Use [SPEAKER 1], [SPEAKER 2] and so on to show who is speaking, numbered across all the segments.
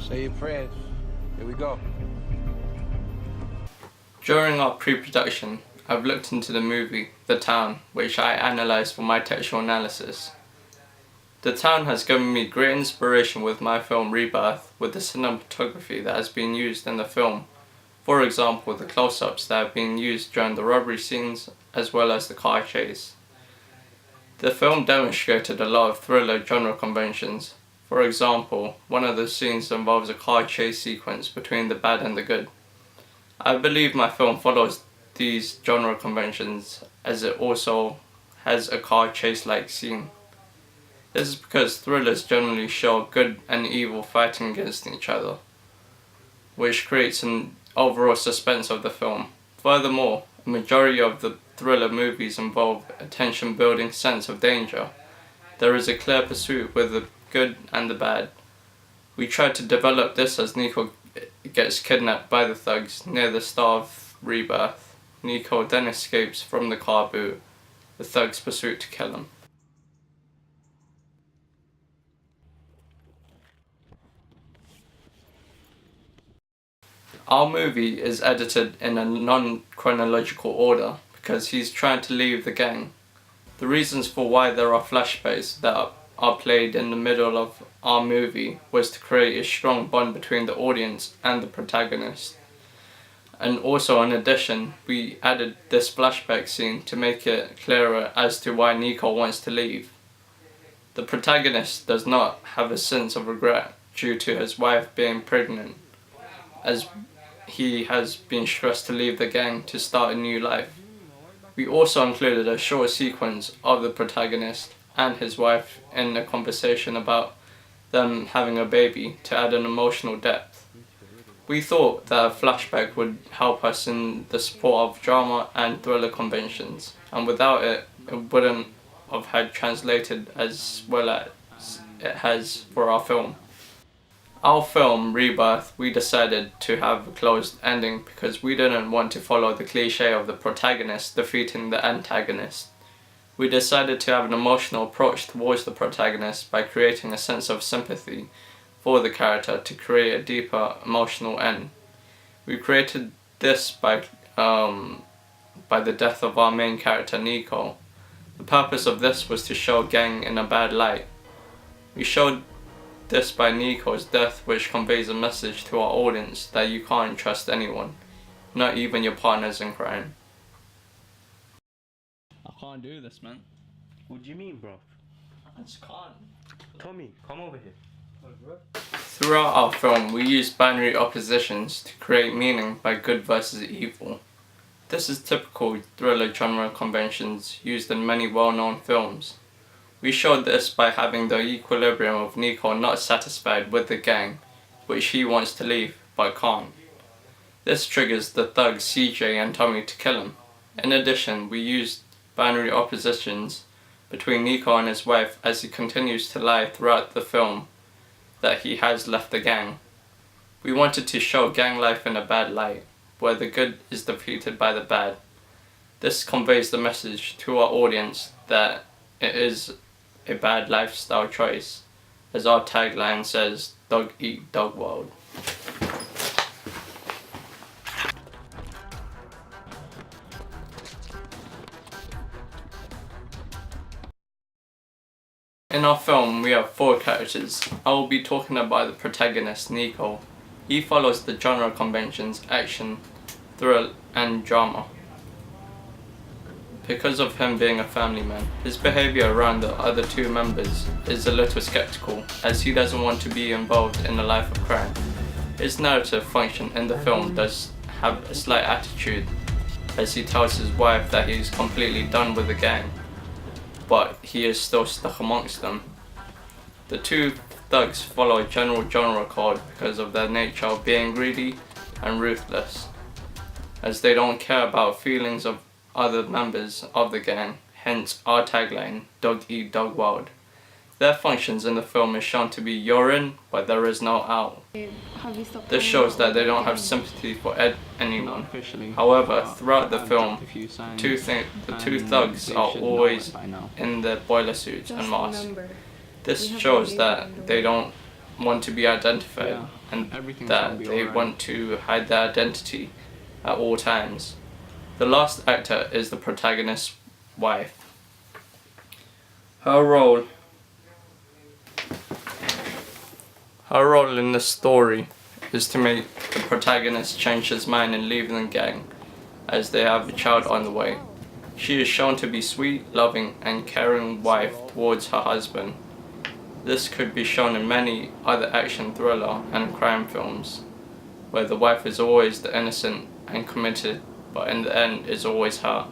[SPEAKER 1] Say your prayers. Here we go.
[SPEAKER 2] During our pre-production, I've looked into the movie The Town, which I analysed for my textual analysis. The Town has given me great inspiration with my film Rebirth, with the cinematography that has been used in the film. For example, the close-ups that have been used during the robbery scenes, as well as the car chase. The film demonstrated a lot of thriller genre conventions. For example, one of the scenes involves a car chase sequence between the bad and the good. I believe my film follows these genre conventions as it also has a car chase-like scene. This is because thrillers generally show good and evil fighting against each other, which creates an overall suspense of the film. Furthermore, a majority of the thriller movies involve a tension-building sense of danger. There is a clear pursuit with the good and the bad. We tried to develop this as Nico gets kidnapped by the thugs near the start of Rebirth. Nico then escapes from the car boot. The thugs pursue to kill him. Our movie is edited in a non-chronological order because he's trying to leave the gang. The reasons for why there are flashbacks that are played in the middle of our movie was to create a strong bond between the audience and the protagonist. And also, in addition, we added this flashback scene to make it clearer as to why Nico wants to leave. The protagonist does not have a sense of regret due to his wife being pregnant, as he has been stressed to leave the gang to start a new life. We also included a short sequence of the protagonist and his wife in a conversation about them having a baby to add an emotional depth. We thought that a flashback would help us in the support of drama and thriller conventions, and without it, it wouldn't have had translated as well as it has for our film. Our film, Rebirth, we decided to have a closed ending because we didn't want to follow the cliche of the protagonist defeating the antagonist. We decided to have an emotional approach towards the protagonist by creating a sense of sympathy for the character to create a deeper emotional end. We created this by the death of our main character Nico. The purpose of this was to show gang in a bad light. We showed this by Nico's death, which conveys a message to our audience that you can't trust anyone, not even your partners in crime. I can't do this, man.
[SPEAKER 3] What do you mean, bro?
[SPEAKER 2] I just can't.
[SPEAKER 3] Tommy, come over here.
[SPEAKER 2] Throughout our film, we use binary oppositions to create meaning by good versus evil. This is typical thriller genre conventions used in many well-known films. We showed this by having the equilibrium of Nico not satisfied with the gang, which he wants to leave, but can't. This triggers the thugs CJ and Tommy to kill him. In addition, we used binary oppositions between Nico and his wife as he continues to lie throughout the film that he has left the gang. We wanted to show gang life in a bad light, where the good is defeated by the bad. This conveys the message to our audience that it is a bad lifestyle choice, as our tagline says, "Dog eat dog world." In our film, we have 4 characters. I will be talking about the protagonist, Nico. He follows the genre conventions action, thrill, and drama. Because of him being a family man, his behaviour around the other 2 members is a little skeptical, as he doesn't want to be involved in a life of crime. His narrative function in the film does have a slight attitude, as he tells his wife that he is completely done with the gang, but he is still stuck amongst them. The 2 thugs follow a general genre code because of their nature of being greedy and ruthless, as they don't care about feelings of other members of the gang, hence our tagline, "Dog eat dog world." Their functions in the film is shown to be you're in, but there is no out. This shows that they don't have sympathy for anyone. However, throughout the film, the two thugs are always in their boiler suits and masks. This shows that they don't want to be identified and that they want to hide their identity at all times. The last actor is the protagonist's wife. Her role in the story is to make the protagonist change his mind and leave the gang, as they have a child on the way. She is shown to be sweet, loving and caring wife towards her husband. This could be shown in many other action, thriller and crime films, where the wife is always the innocent and committed, but in the end is always her.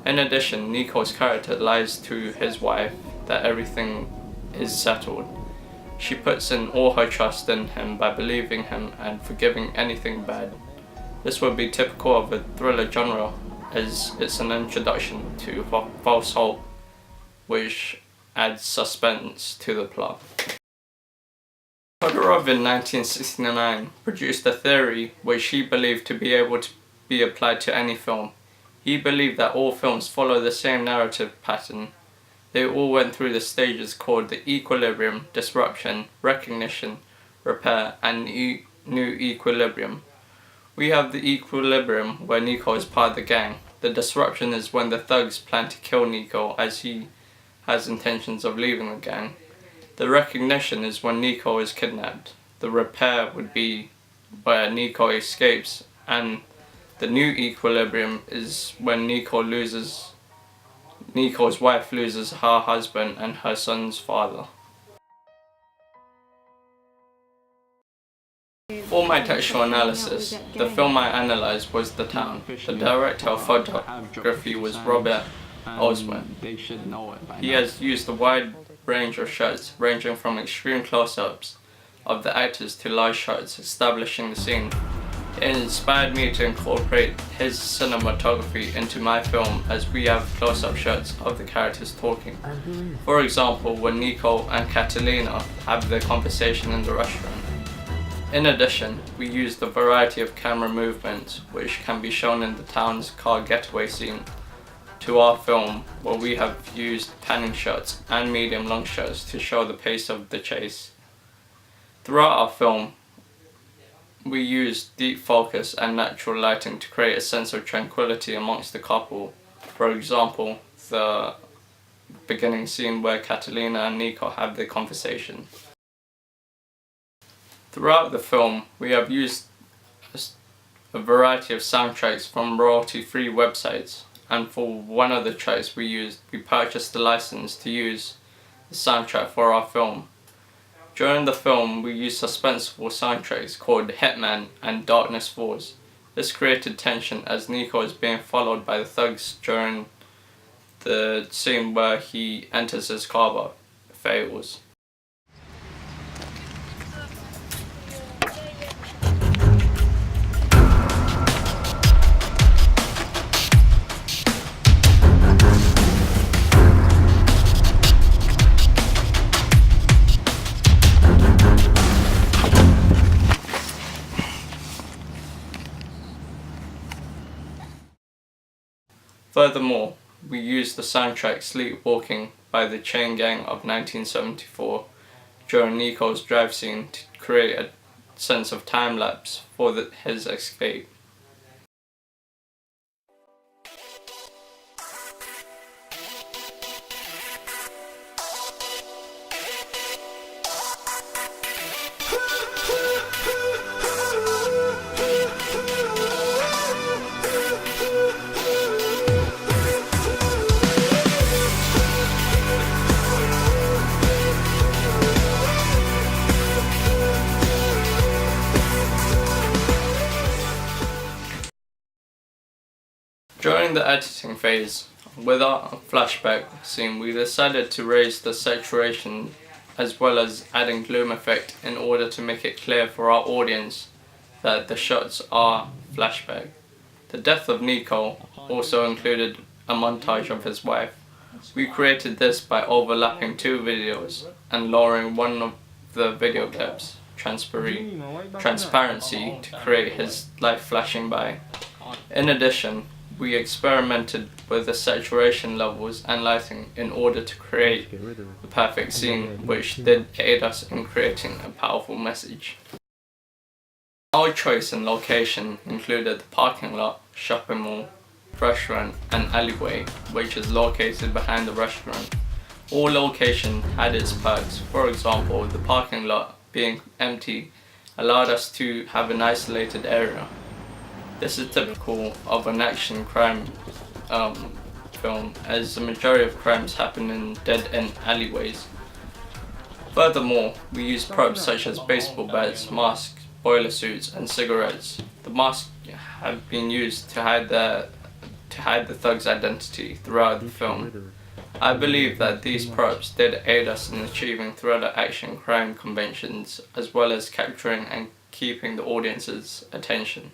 [SPEAKER 2] In addition, Nico's character lies to his wife that everything is settled. She puts in all her trust in him by believing him and forgiving anything bad. This would be typical of a thriller genre, as it's an introduction to false hope, which adds suspense to the plot. Todorov in 1969 produced a theory which he believed to be able to be applied to any film. He believed that all films follow the same narrative pattern. They all went through the stages called the equilibrium, disruption, recognition, repair, and new equilibrium. We have the equilibrium where Nico is part of the gang. The disruption is when the thugs plan to kill Nico as he has intentions of leaving the gang. The recognition is when Nico is kidnapped. The repair would be where Nico escapes, and the new equilibrium is when Nico's wife loses her husband and her son's father. For my textual analysis, the film I analysed was The Town. The director of photography was Robert Oswald. He has used a wide range of shots, ranging from extreme close-ups of the actors to large shots establishing the scene. It inspired me to incorporate his cinematography into my film, as we have close-up shots of the characters talking. For example, when Nico and Catalina have their conversation in the restaurant. In addition, we used a variety of camera movements which can be shown in the town's car getaway scene to our film, where we have used panning shots and medium long shots to show the pace of the chase. Throughout our film, we used deep focus and natural lighting to create a sense of tranquility amongst the couple. For example, the beginning scene where Catalina and Nico have their conversation. Throughout the film, we have used a variety of soundtracks from royalty-free websites, and for one of the tracks we purchased the license to use the soundtrack for our film. During the film, we used suspenseful soundtracks called Hitman and Darkness Falls. This created tension as Nico is being followed by the thugs during the scene where he enters his car but fails. Furthermore, we used the soundtrack Sleepwalking by the Chain Gang of 1974 during Nico's drive scene to create a sense of time-lapse for his escape. During the editing phase, with our flashback scene, we decided to raise the saturation as well as adding gloom effect in order to make it clear for our audience that the shots are flashback. The death of Nico also included a montage of his wife, We created this by overlapping two videos and lowering one of the video clips transparency to create his light flashing by. In addition, we experimented with the saturation levels and lighting in order to create the perfect scene, which did aid us in creating a powerful message. Our choice and location included the parking lot, shopping mall, restaurant and alleyway, which is located behind the restaurant. All location had its perks. For example, the parking lot being empty allowed us to have an isolated area. This is typical of an action crime film, as the majority of crimes happen in dead-end alleyways. Furthermore, we used props such as baseball bats, masks, boiler suits and cigarettes. The masks have been used to hide the thug's identity throughout the film. I believe that these props did aid us in achieving thriller action crime conventions, as well as capturing and keeping the audience's attention.